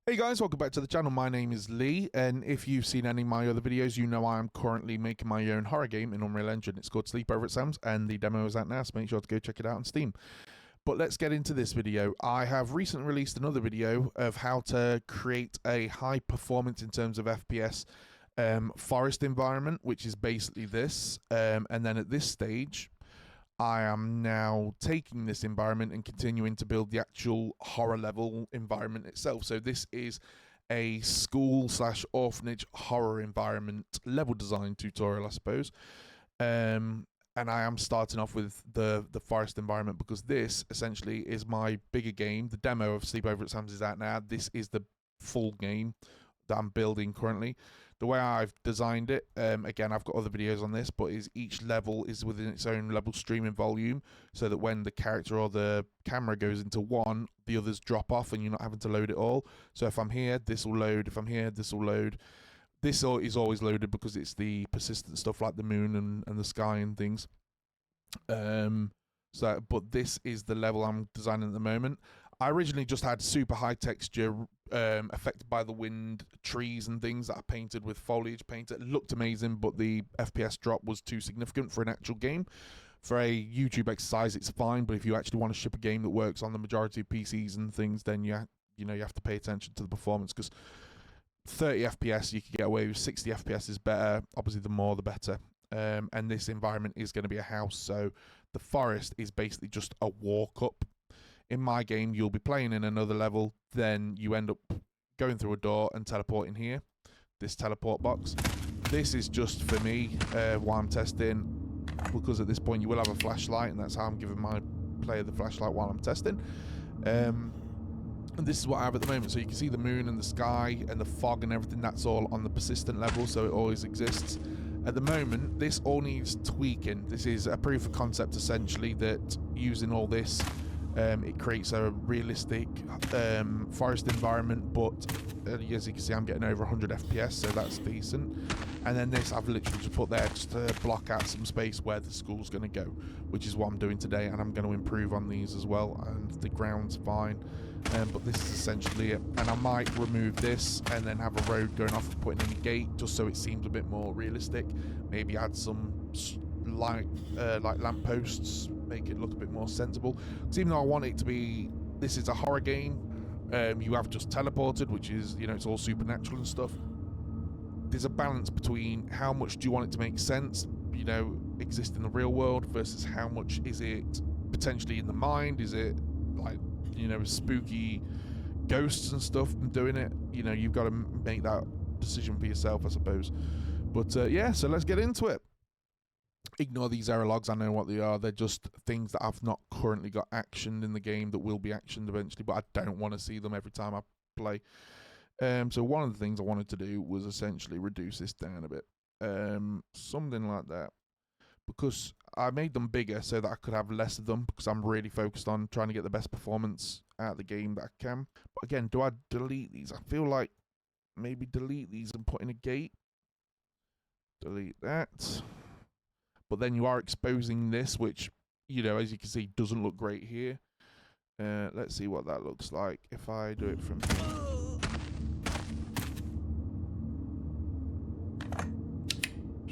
Hey guys, welcome back to the channel. My name is Lee, and if you've seen any of my other videos, you know I am currently making my own horror game in Unreal Engine. It's called Sleepover at Sam's, and the demo is out now, so make sure to go check it out on Steam. But let's get into this video. I have recently released another video of how to create a high performance in terms of FPS forest environment, which is basically this. And then at this stage, I am now taking this environment and continuing to build the actual horror level environment itself. So this is a school slash orphanage horror environment level design tutorial, I suppose. And I am starting off with the forest environment because this essentially is my bigger game. The demo of Sleepover at Sam's is out now. This is the full game that I'm building currently. The way I've designed it, again, I've got other videos on this, but is each level is within its own level streaming volume, so that when the character or the camera goes into one, the others drop off, and you're not having to load it all. So if I'm here, this will load. If I'm here, this will load. This is always loaded because it's the persistent stuff like the moon and the sky and things. But this is the level I'm designing at the moment. I originally just had super high texture, affected by the wind, trees and things that I painted with foliage paint. It looked amazing, but the FPS drop was too significant for an actual game. For a YouTube exercise, it's fine, but if you actually want to ship a game that works on the majority of PCs and things, then you have to pay attention to the performance, because 30 FPS you could get away with, 60 FPS is better. Obviously, the more the better. And this environment is going to be a house, so the forest is basically just a walk up. In my game, you'll be playing in another level, then you end up going through a door and teleporting here, this teleport box. This is just for me while I'm testing, because at this point you will have a flashlight, and that's how I'm giving my player the flashlight while I'm testing. And this is what I have at the moment. So you can see the moon and the sky and the fog and everything. That's all on the persistent level, so it always exists. At the moment, this all needs tweaking. This is a proof of concept, essentially, that using all this, it creates a realistic forest environment, but as you can see, I'm getting over 100 FPS, so that's decent. And then this I've literally just put there just to block out some space where the school's going to go, which is what I'm doing today, and I'm going to improve on these as well, and the ground's fine. But this is essentially it, and I might remove this and then have a road going off to put in a gate, just so it seems a bit more realistic. Maybe add some like lampposts, make it look a bit more sensible. Because even though I want it to be, this is a horror game, you have just teleported, which is, it's all supernatural and stuff. There's a balance between how much do you want it to make sense, exist in the real world, versus how much is it potentially in the mind. Is it like, spooky ghosts and stuff and doing it? You've got to make that decision for yourself, I suppose. But yeah, so let's get into it. Ignore these error logs, I know what they are. They're just things that I've not currently got actioned in the game that will be actioned eventually, but I don't want to see them every time I play. So one of the things I wanted to do was essentially reduce this down a bit. Something like that. Because I made them bigger so that I could have less of them, because I'm really focused on trying to get the best performance out of the game that I can. But again, do I delete these? I feel like maybe delete these and put in a gate. Delete that. But then you are exposing this, which, as you can see, doesn't look great here. Let's see what that looks like if I do it from here.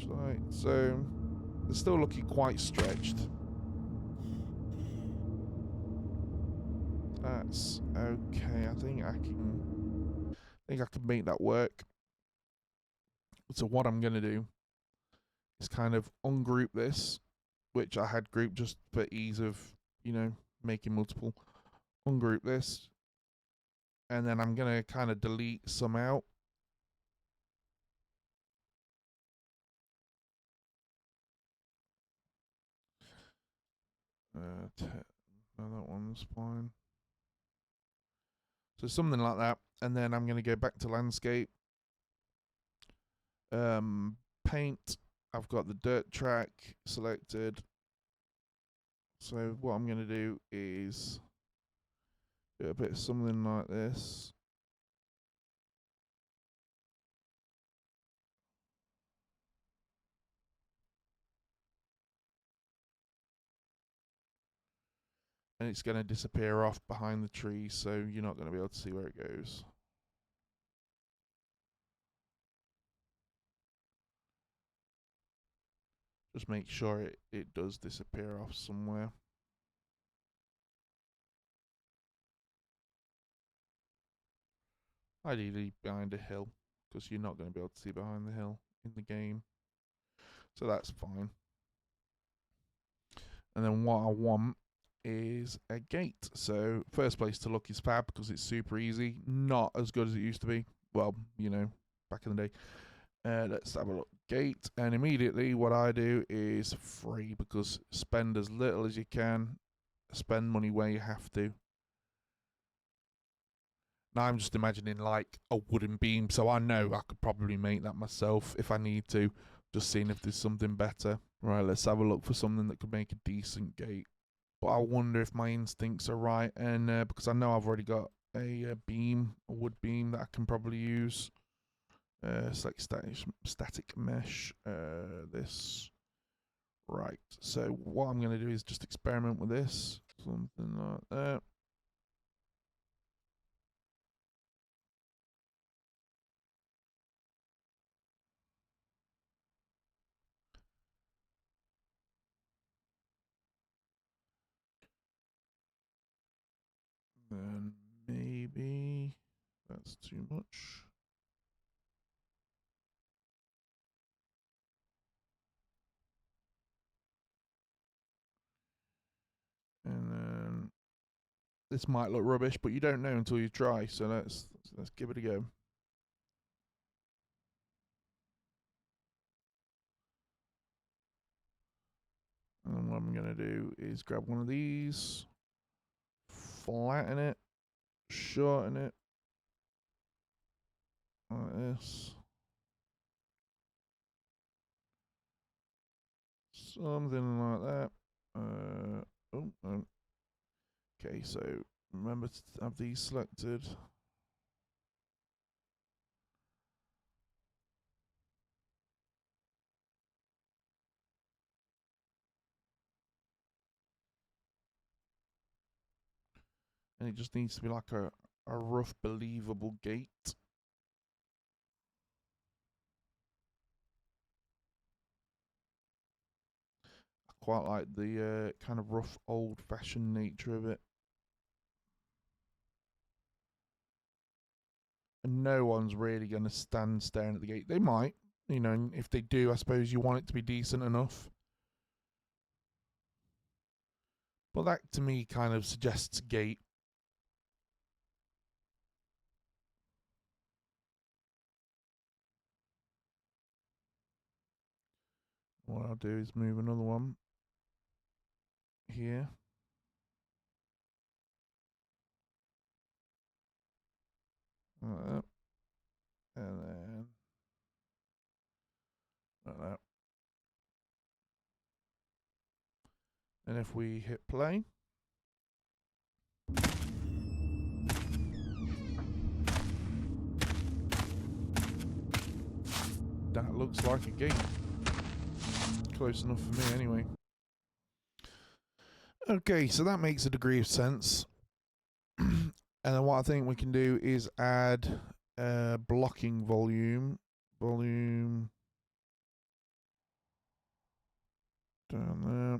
Right, so they're still looking quite stretched. That's okay. I think I can make that work. So what I'm gonna do is kind of ungroup this, which I had grouped just for ease of, making multiple. Ungroup this, and then I'm gonna kind of delete some out. No, that one's fine. So something like that, and then I'm gonna go back to landscape. Paint. I've got the dirt track selected. So what I'm gonna do is do a bit of something like this. And it's going to disappear off behind the tree, so you're not going to be able to see where it goes. Just make sure it does disappear off somewhere. Ideally behind a hill, because you're not going to be able to see behind the hill in the game. So that's fine. And then what I want is a gate. So first place to look is Fab, because it's super easy. Not as good as it used to be. Well, you know, back in the day. Let's have a look. Gate. And immediately what I do is free, because spend as little as you can. Spend money where you have to. Now I'm just imagining like a wooden beam, so I know I could probably make that myself if I need to. Just seeing if there's something better. Right, let's have a look for something that could make a decent gate. But I wonder if my instincts are right, and because I know I've already got a beam, a wood beam that I can probably use. Select static mesh. This. Right, so what I'm going to do is just experiment with this. Something like that. Then maybe that's too much. And then this might look rubbish, but you don't know until you try. So let's give it a go. And then what I'm gonna do is grab one of these, flatten it, shorten it like this, something like that. Okay, so remember to have these selected. And it just needs to be like a rough, believable gate. I quite like the kind of rough, old-fashioned nature of it. And no one's really going to stand staring at the gate. They might, you know, and if they do, I suppose you want it to be decent enough. But that to me kind of suggests gate. What I'll do is move another one here. Like that. And then like that. And if we hit play, that looks like a gate. Close enough for me anyway. Okay, so that makes a degree of sense. And then what I think we can do is add blocking volume. Volume down there.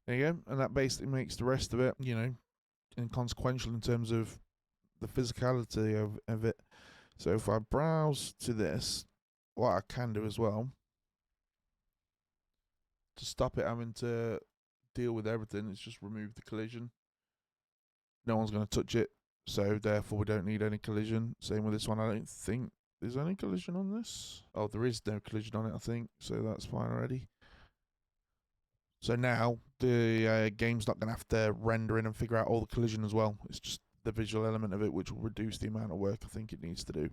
There you go, and that basically makes the rest of it, you know, inconsequential in terms of the physicality of it. So if I browse to this, what I can do as well, to stop it having to deal with everything, is just remove the collision. No one's going to touch it, so therefore we don't need any collision. Same with this one. I don't think there's any collision on this. Oh, there is no collision on it, I think, so that's fine already. So now the game's not going to have to render in and figure out all the collision as well. It's just the visual element of it, which will reduce the amount of work I think it needs to do.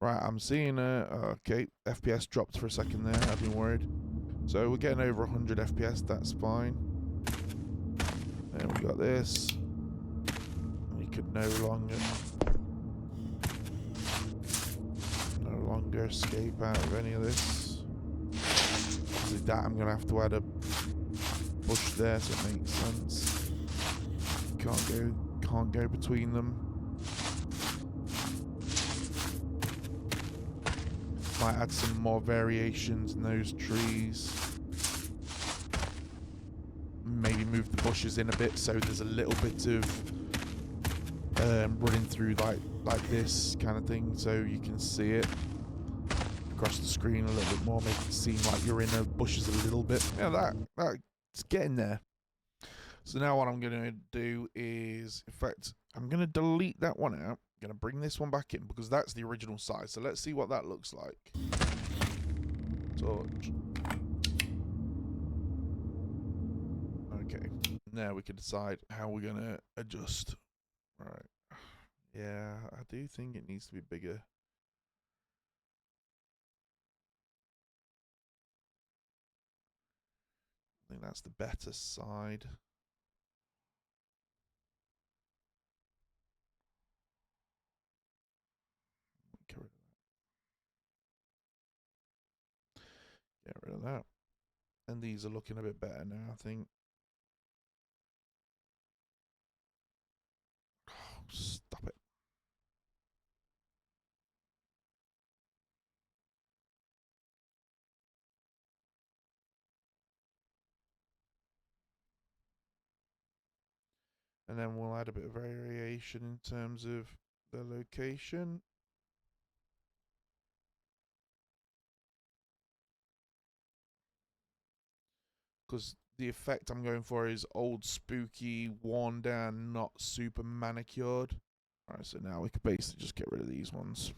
Right, I'm seeing okay, FPS dropped for a second there. I've been worried. So we're getting over 100 FPS. That's fine. And we got this. We could no longer escape out of any of this. obviously that I'm going to have to add a bush there, so it makes sense. Can't go between them. Might add some more variations in those trees. Maybe move the bushes in a bit so there's a little bit of running through like this kind of thing, so you can see it across the screen a little bit more, make it seem like you're in the bushes a little bit. Yeah, that's getting there. So now what I'm going to do is, in fact, I'm going to delete that one out. I'm going to bring this one back in because that's the original size. So let's see what that looks like. Touch. Okay. Now we can decide how we're going to adjust. All right. Yeah, I do think it needs to be bigger. I think that's the better side. Get rid of that. Get rid of that. And these are looking a bit better now, I think. Oh, stop it. And then we'll add a bit of variation in terms of the location. Because the effect I'm going for is old, spooky, worn down, not super manicured. Alright, so now we can basically just get rid of these ones.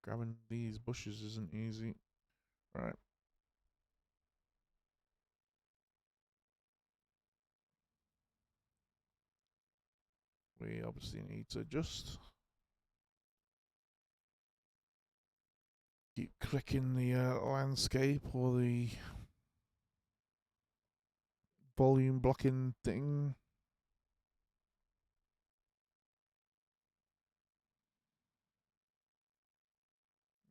Grabbing these bushes isn't easy. Right. We obviously need to just keep clicking the landscape or the volume blocking thing.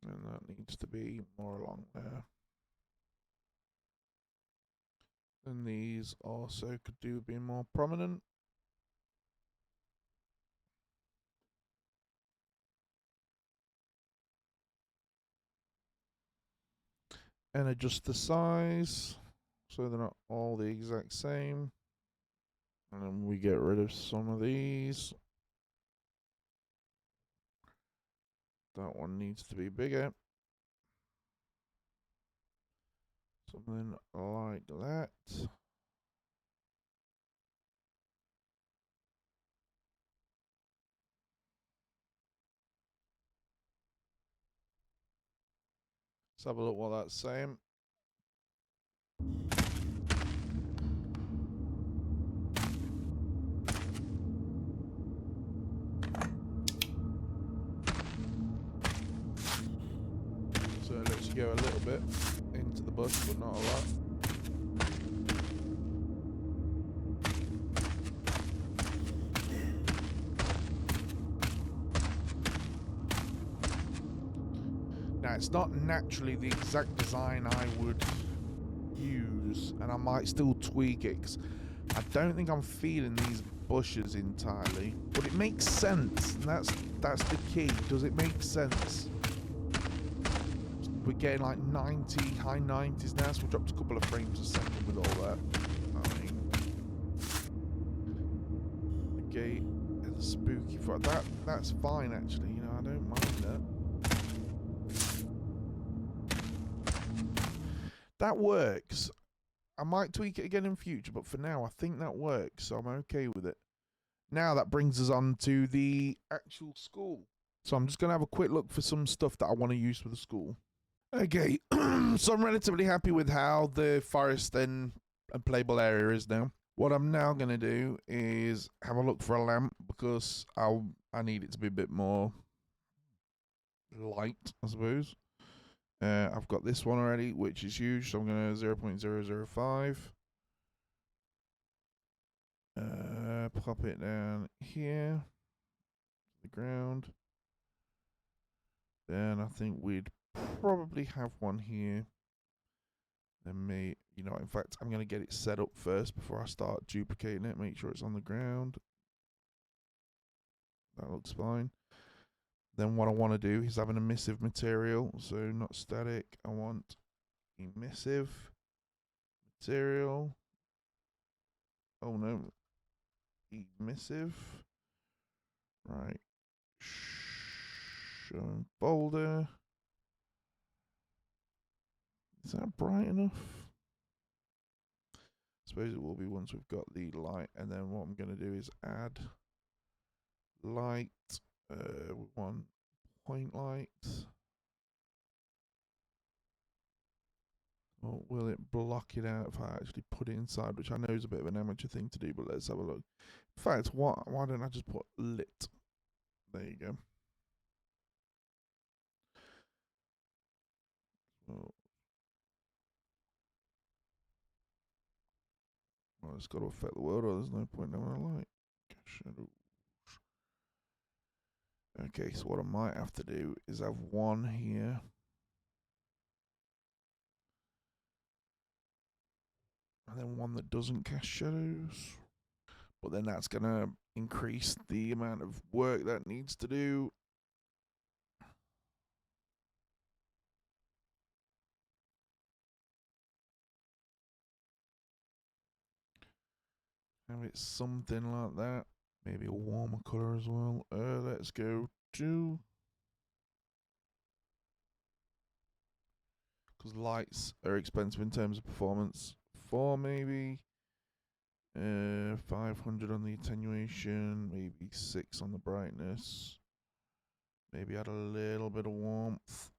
And that needs to be more along there. And these also could do being more prominent. And adjust the size so they're not all the exact same. And then we get rid of some of these. That one needs to be bigger. Something like that. Let's have a look what that's saying. So it lets you go a little bit into the bush, but not a lot. Now, it's not naturally the exact design I would use, and I might still tweak it, because I don't think I'm feeling these bushes entirely. But it makes sense, and that's the key. Does it make sense? We're getting like 90, high 90s now, so we dropped a couple of frames a second with all that. I mean, the gate is a spooky for that's fine actually, you know, I don't mind that. That works. I might tweak it again in future, but for now I think that works, so I'm okay with it. Now that brings us on to the actual school. So I'm just going to have a quick look for some stuff that I want to use for the school. Okay, so I'm relatively happy with how the forest and playable area is now. What I'm now going to do is have a look for a lamp, because I need it to be a bit more light, I suppose. I've got this one already, which is huge, so I'm going to 0.005. Pop it down here. the ground. Then I think we'd probably have one here. Then you know, in fact, I'm going to get it set up first before I start duplicating it. Make sure it's on the ground. That looks fine. Then what I want to do is have an emissive material. So not static. I want emissive material. Oh no. Emissive. Right. Show folder. Is that bright enough? I suppose it will be once we've got the light. And then what I'm going to do is add light. We want point light. Or will it block it out if I actually put it inside, which I know is a bit of an amateur thing to do, but let's have a look. In fact, why don't I just put lit? There you go. Well, it's got to affect the world, or there's no point having a light. Shadows. Okay, so what I might have to do is have one here. And then one that doesn't cast shadows. But then that's going to increase the amount of work that needs to do. Have it something like that. Maybe a warmer colour as well. Let's go to... Because lights are expensive in terms of performance. 4 maybe. 500 on the attenuation. Maybe 6 on the brightness. Maybe add a little bit of warmth.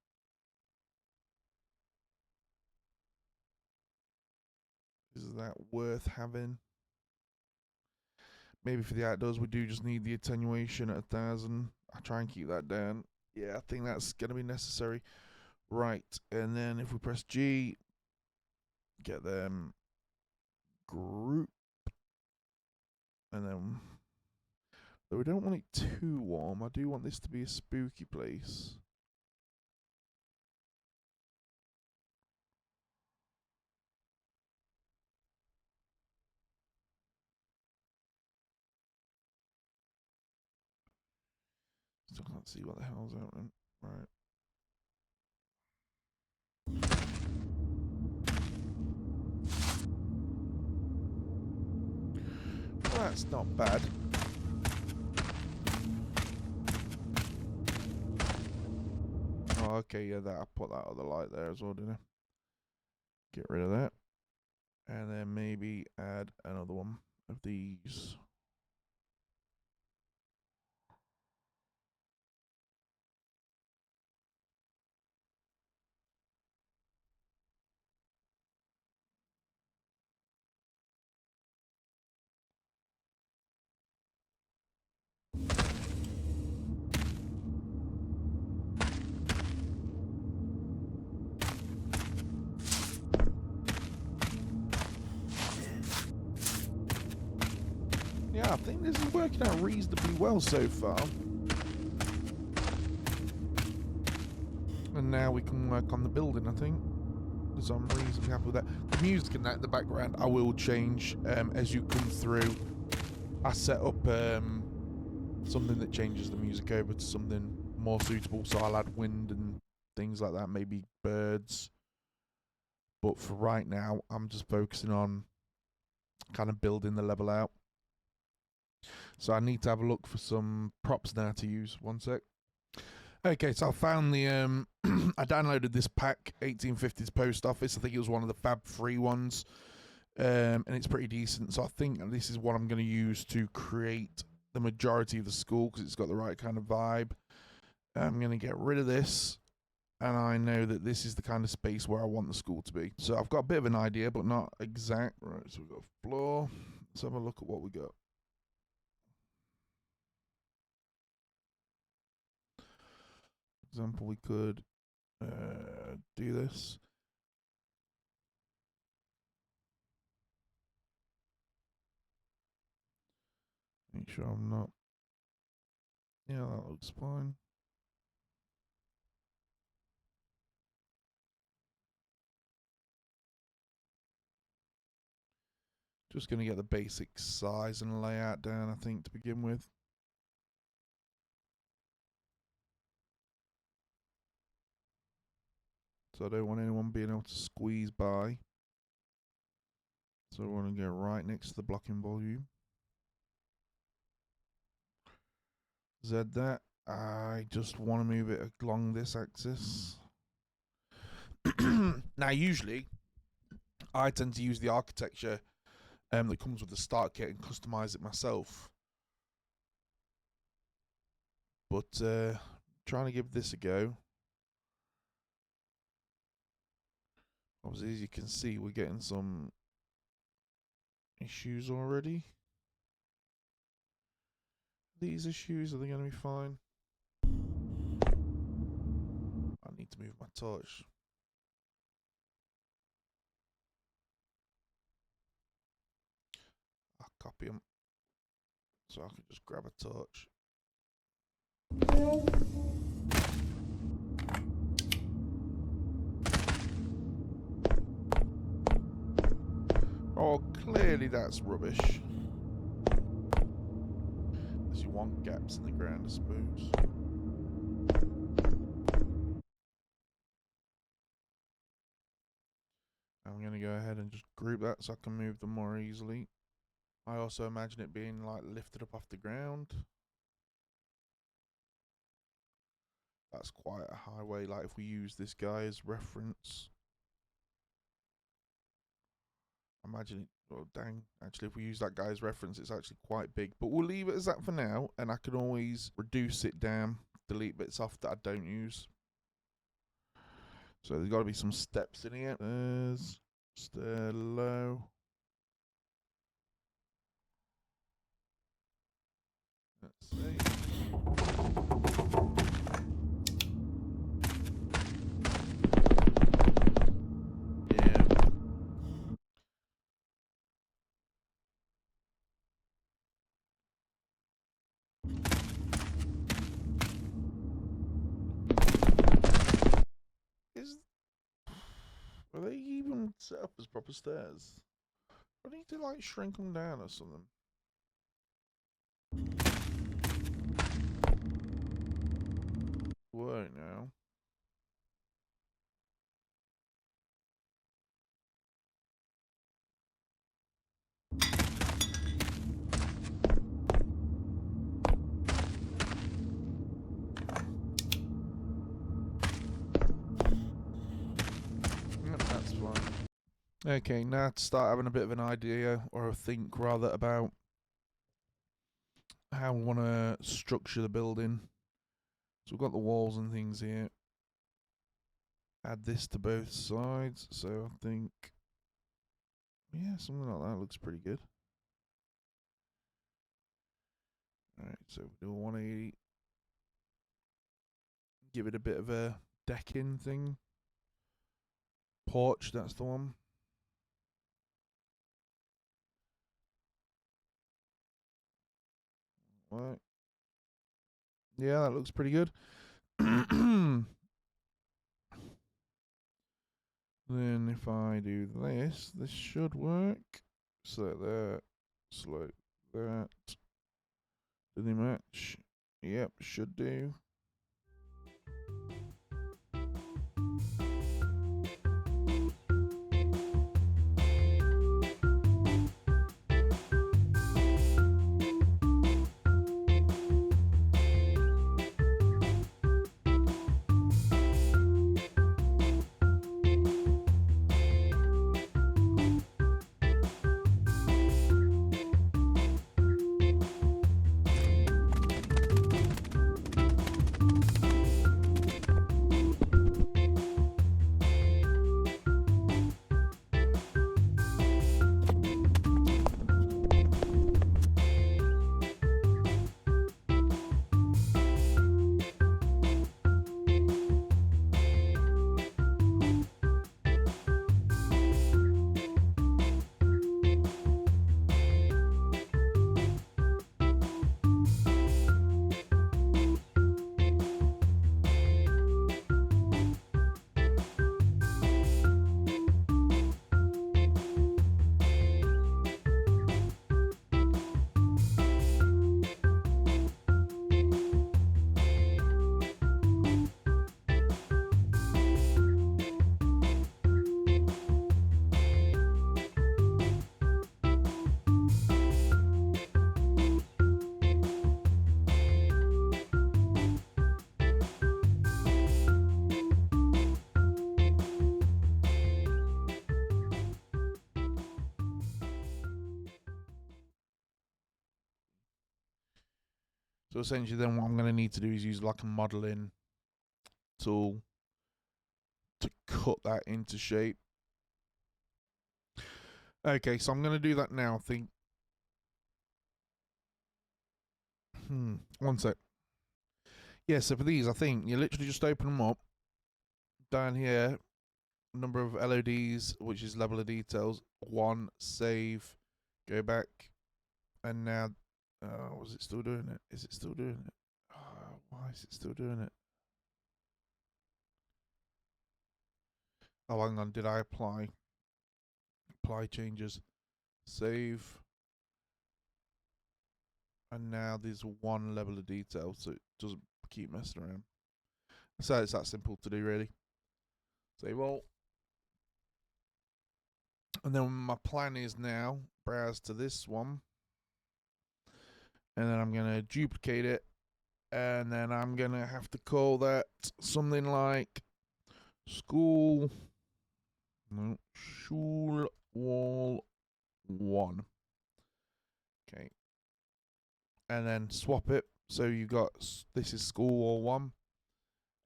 Is that worth having? Maybe for the outdoors we do just need the attenuation at 1000. I try and keep that down. Yeah, I think that's going to be necessary. Right, and then if we press G, get them group, and then, though we don't want it too warm, I do want this to be a spooky place. Still can't see what the hell's happening. Right. Well, that's not bad. Oh, okay, yeah, that I put that other light there as well, didn't I? Get rid of that. And then maybe add another one of these. Yeah, I think this is working out reasonably well so far. And now we can work on the building, I think. Because I'm reasonably happy with that. The music in that in the background, I will change as you come through. I set up something that changes the music over to something more suitable. So I'll add wind and things like that, maybe birds. But for right now, I'm just focusing on kind of building the level out. So I need to have a look for some props now to use. One sec. Okay, so I found the I downloaded this pack, 1850s Post Office. I think it was one of the Fab Free ones, and it's pretty decent. So I think this is what I'm going to use to create the majority of the school because it's got the right kind of vibe. I'm going to get rid of this, and I know that this is the kind of space where I want the school to be. So I've got a bit of an idea, but not exact. Right, so we've got floor. Let's have a look at what we got. For example, we could do this. Make sure I'm not. Yeah, that looks fine. Just going to get the basic size and layout down, I think, to begin with. So I don't want anyone being able to squeeze by. So I want to go right next to the blocking volume. Z that. I just want to move it along this axis. Now, usually, I tend to use the architecture that comes with the start kit and customize it myself. But trying to give this a go. Obviously, as you can see, we're getting some issues already. These issues, are they going to be fine? I need to move my torch. I'll copy them so I can just grab a torch. Oh, clearly that's rubbish. Because you want gaps in the ground, I suppose. I'm going to go ahead and just group that so I can move them more easily. I also imagine it being like lifted up off the ground. That's quite a highway, like if we use this guy as reference. Imagine it, oh dang, actually if we use that guy's reference it's actually quite big. But we'll leave it as that for now, and I can always reduce it down, delete bits off that I don't use. So there's got to be some steps in here. There's stair low. Let's see. Yeah. Are they even set up as proper stairs? I need to like shrink them down or something. Wait now. That's fine. Okay, now to start having a bit of an idea, or a think rather, about how we want to structure the building. So we've got the walls and things here. Add this to both sides, so I think, yeah, something like that looks pretty good. Alright, so we do a 180. Give it a bit of a decking thing. Porch, that's the one. Right. Yeah, that looks pretty good. Then if I do this, this should work. Select that. Select that. Do they match? Yep, should do. So essentially then what I'm going to need to do is use like a modeling tool to cut that into shape. Okay, so I'm going to do that now. I think. One sec. Yeah, so for these, I think you literally just open them up. Down here, number of LODs, which is level of details. 1, save, go back. And now, was it still doing it? Is it still doing it? Why is it still doing it? Oh, hang on. Did I apply? Apply changes. Save. And now there's 1 level of detail, so it doesn't keep messing around. So it's that simple to do, really. Save all. And then my plan is now, browse to this one. And then I'm going to duplicate it. And then I'm going to have to call that something like school. No, Schul wall 1. Okay. And then swap it. So you got, this is school wall 1.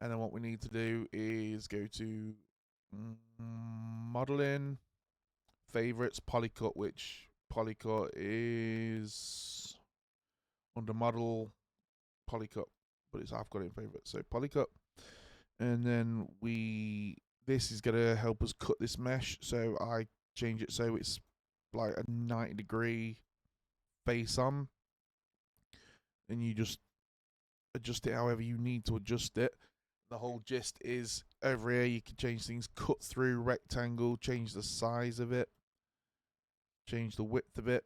And then what we need to do is go to modeling, favorites, polycut, which polycut is under model polycut, but I've got it in favorites. So polycut. And then this is going to help us cut this mesh. So I change it so it's like a 90-degree face on. And you just adjust it however you need to adjust it. The whole gist is over here you can change things, cut through rectangle, change the size of it, change the width of it.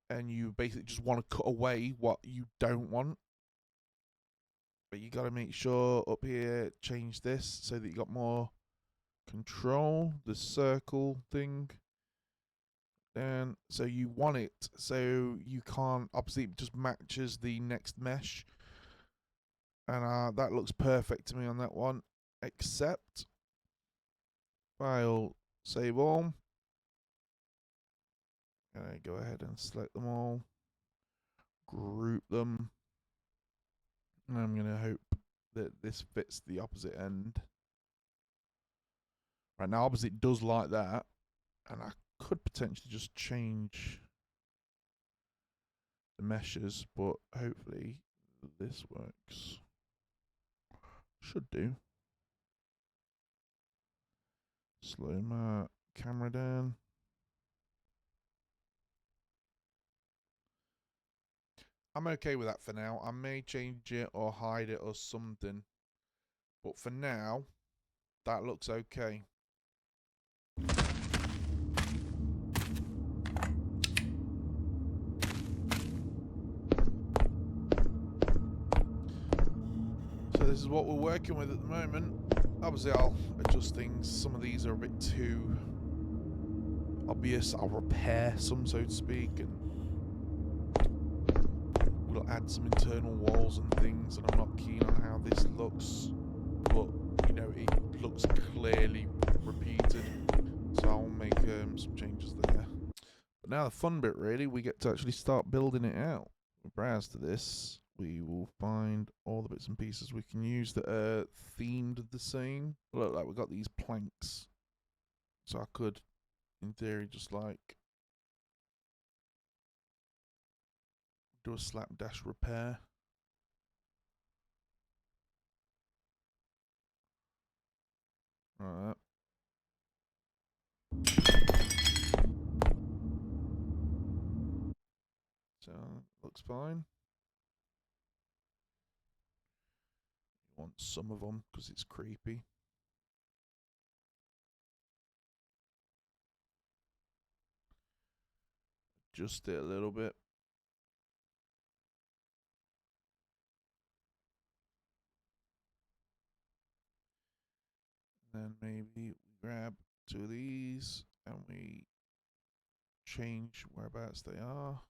And you basically just want to cut away what you don't want. But you got to make sure up here, change this so that you got more control, the circle thing. And so you want it so you can't, obviously it just matches the next mesh. And that looks perfect to me on that one. Accept. File, save all. And go ahead and select them all. Group them. And I'm going to hope that this fits the opposite end. Right now, obviously it does like that. And I could potentially just change the meshes, but hopefully this works. Should do. Slow my camera down. I'm okay with that for now. I may change it or hide it or something. But for now, that looks okay. So this is what we're working with at the moment. Obviously I'll adjust things. Some of these are a bit too obvious. I'll repair some, so to speak, and we'll add some internal walls and things, and I'm not keen on how this looks, but you know, it looks clearly repeated, so I'll make some changes there. But now the fun bit, really, we get to actually start building it out. We browse to this, we will find all the bits and pieces we can use that are themed the same. Look, like we've got these planks, so I could, in theory, just like do a slapdash repair. Alright. So, looks fine. You want some of them because it's creepy. Adjust it a little bit. Then maybe we grab 2 of these and we change whereabouts they are.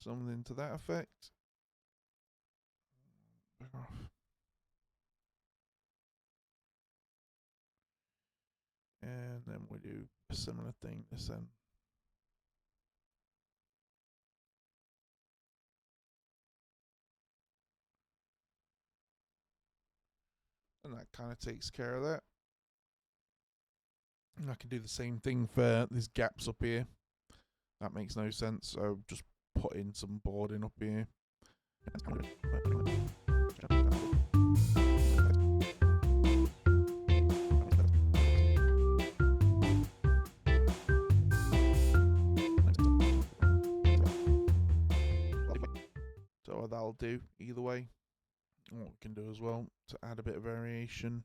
Something to that effect. And then we do a similar thing this end. And that kind of takes care of that. And I can do the same thing for these gaps up here. That makes no sense, so just put in some boarding up here. So that'll do either way. And what we can do as well to add a bit of variation.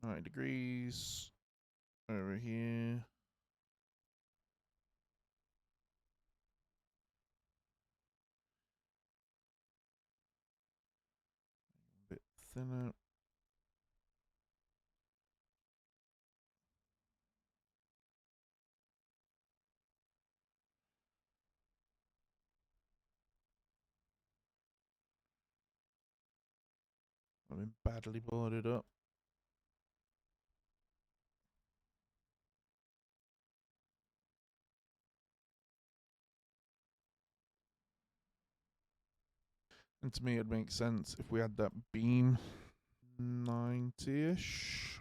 90 degrees over here. A bit thinner. I've been badly boarded up. And to me, it makes sense if we had that beam 90-ish.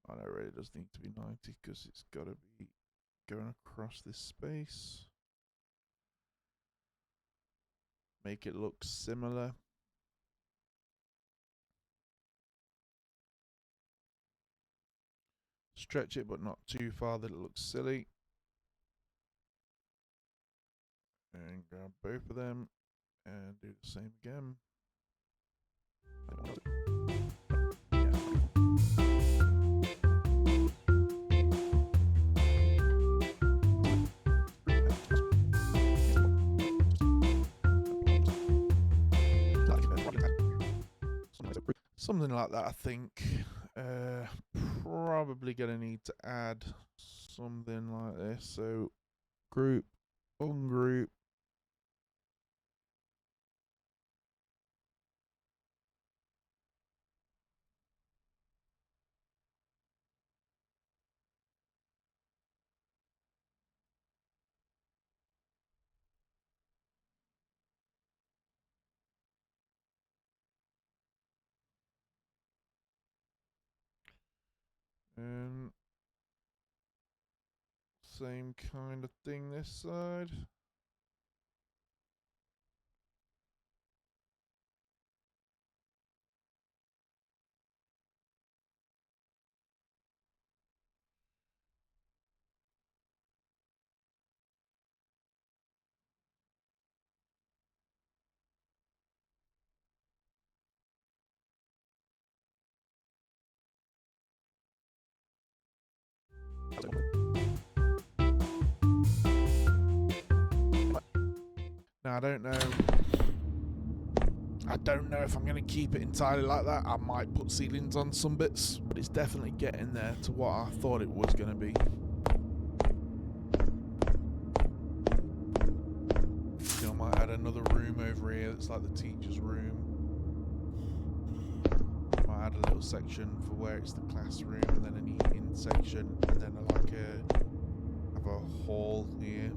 Oh, no, it really does need to be 90 because it's got to be going across this space. Make it look similar. Stretch it, but not too far that it looks silly. And grab both of them and do the same again. Something like that, I think. Probably gonna need to add something like this. So group, ungroup. And same kind of thing this side. Now I don't know if I'm going to keep it entirely like that. I might put ceilings on some bits, but it's definitely getting there to what I thought it was going to be. You know, I might add another room over here that's like the teacher's room. Might add a little section for where it's the classroom, and then an eating section, and then have a hall here.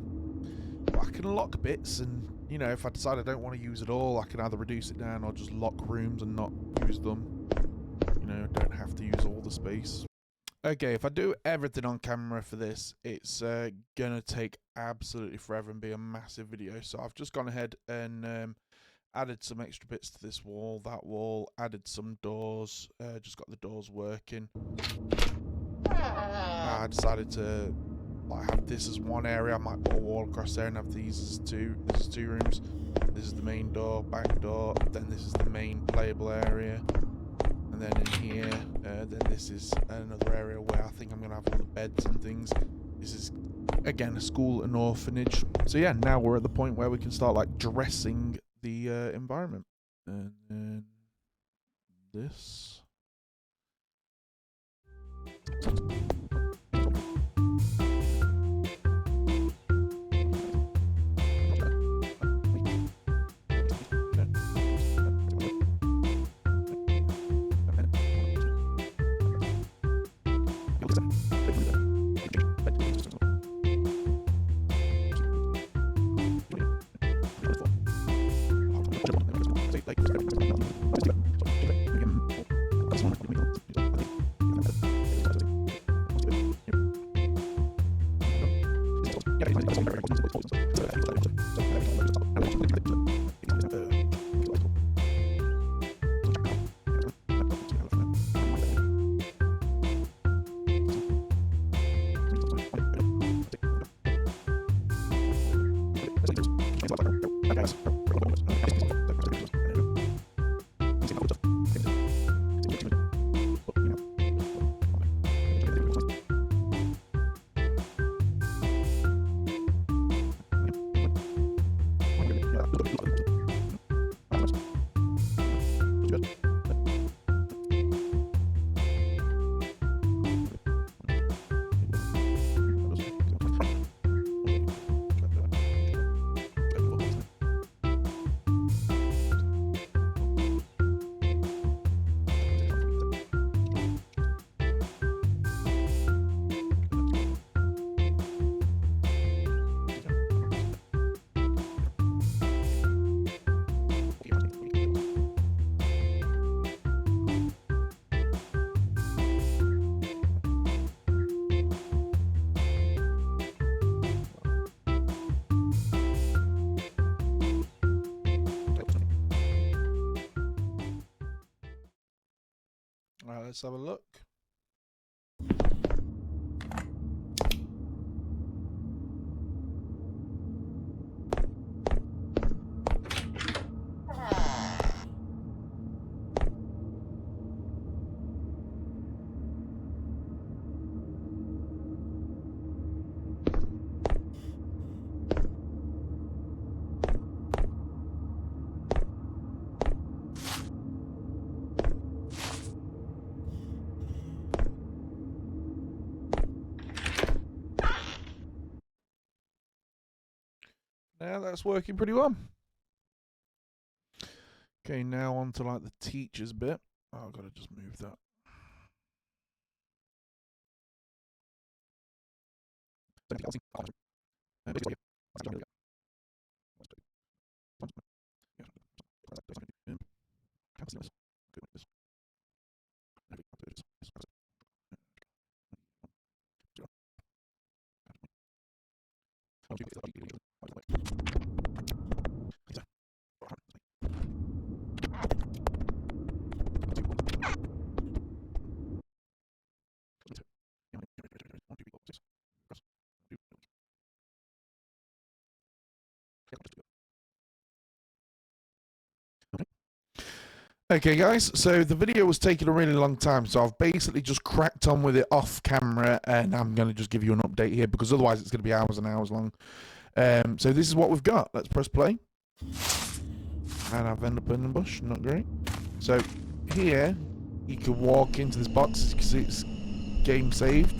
But I can lock bits, and you know, if I decide I don't want to use it all, I can either reduce it down or just lock rooms and not use them. You know, don't have to use all the space. Okay, if I do everything on camera for this, it's gonna take absolutely forever and be a massive video. So I've just gone ahead and added some extra bits to this wall, that wall, added some doors, just got the doors working. I decided to have this as one area. I might put a wall across there and have these as two. This is 2 rooms. This is the main door, back door. Then this is the main playable area. And then in here, then this is another area where I think I'm going to have all the beds and things. This is, again, a school and orphanage. So yeah, now we're at the point where we can start like dressing the environment. And then this. Alright, let's have a look. Yeah, that's working pretty well. Okay, now on to like the teachers bit. Oh, I've got to just move that. Okay guys, so the video was taking a really long time, so I've basically just cracked on with it off camera, and I'm going to just give you an update here, because otherwise it's going to be hours and hours long. So this is what we've got. Let's press play. And I've ended up in the bush, not great. So here, you can walk into this box, because it's game saved.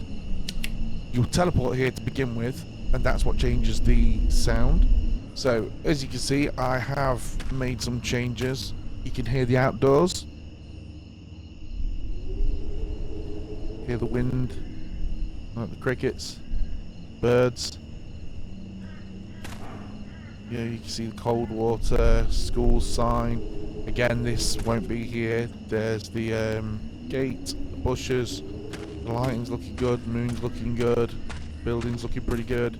You'll teleport here to begin with, and that's what changes the sound. So as you can see, I have made some changes. You can hear the outdoors. Hear the wind, like the crickets, birds. Yeah, you can see the Coldwater school sign. Again, this won't be here. There's the gate, the bushes, the lighting's looking good, moon's looking good, building's looking pretty good.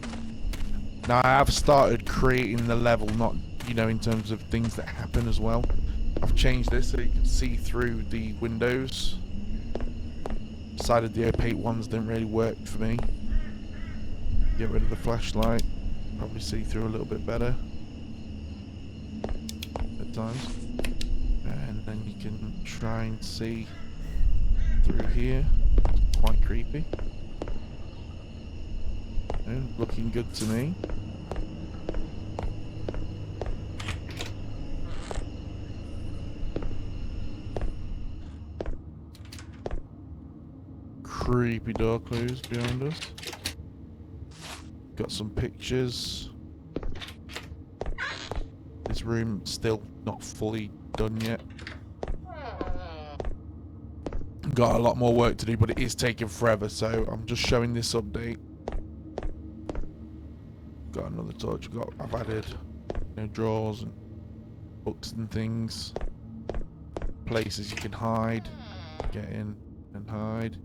Now I have started creating the level, not, you know, in terms of things that happen as well. I've changed this so you can see through the windows. Decided the opaque ones didn't really work for me. Get rid of the flashlight. Probably see through a little bit better at times. And then you can try and see through here. It's quite creepy. And looking good to me. Creepy door clues behind us. Got some pictures. This room still not fully done yet. Got a lot more work to do, but it is taking forever, so I'm just showing this update. Got another torch. I've added, you know, drawers and books and things. Places you can hide. Get in and hide.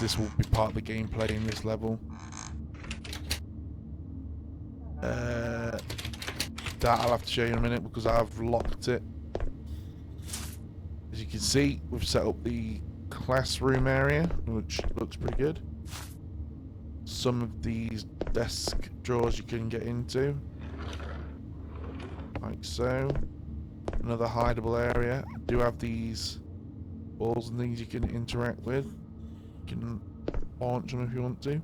This will be part of the gameplay in this level. That I'll have to show you in a minute because I've locked it. As you can see, we've set up the classroom area, which looks pretty good. Some of these desk drawers you can get into, like so. Another hideable area. I do have these balls and things you can interact with. You can launch them if you want to.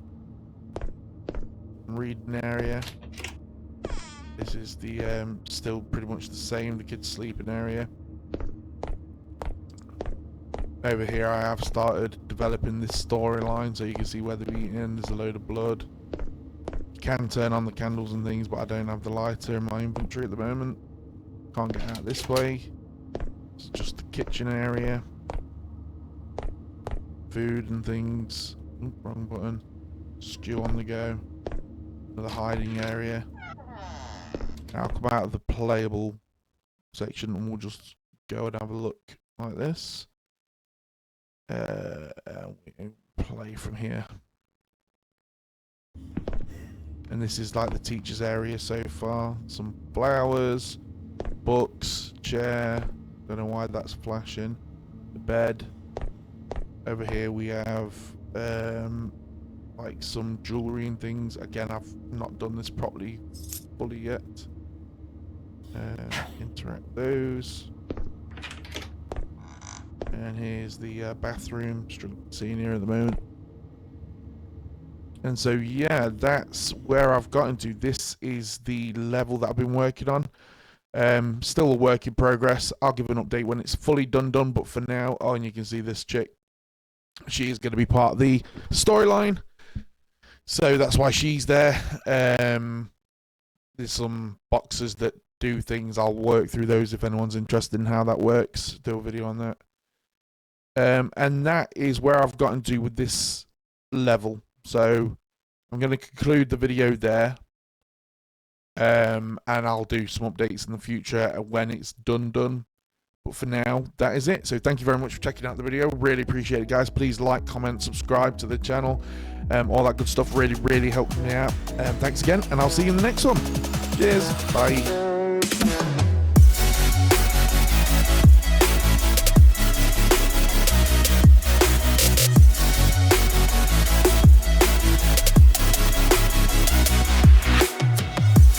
Reading area. This is the still pretty much the same, the kids' sleeping area. Over here I have started developing this storyline so you can see where they're eating. There's a load of blood. You can turn on the candles and things, but I don't have the lighter in my inventory at the moment. Can't get out this way. It's just the kitchen area. Food and things. Ooh, wrong button. Stew on the go. Another hiding area. Now I'll come out of the playable section and we'll just go and have a look like this. We can play from here. And this is like the teacher's area so far. Some flowers, books, chair. Don't know why that's flashing. The bed. Over here we have like some jewellery and things. Again, I've not done this properly fully yet. Interact those. And here's the bathroom. Seeing here at the moment. And so yeah, that's where I've gotten to. This is the level that I've been working on. Still a work in progress. I'll give an update when it's fully done. But for now, oh, and you can see this chick. She is going to be part of the storyline. So that's why she's there. There's some boxes that do things. I'll work through those if anyone's interested in how that works. Do a video on that. And that is where I've gotten to with this level. So I'm going to conclude the video there. And I'll do some updates in the future when it's done. But for now, that is it. So thank you very much for checking out the video. Really appreciate it, guys. Please like, comment, subscribe to the channel. All that good stuff really helps me out. Thanks again, and I'll see you in the next one. Cheers. Bye.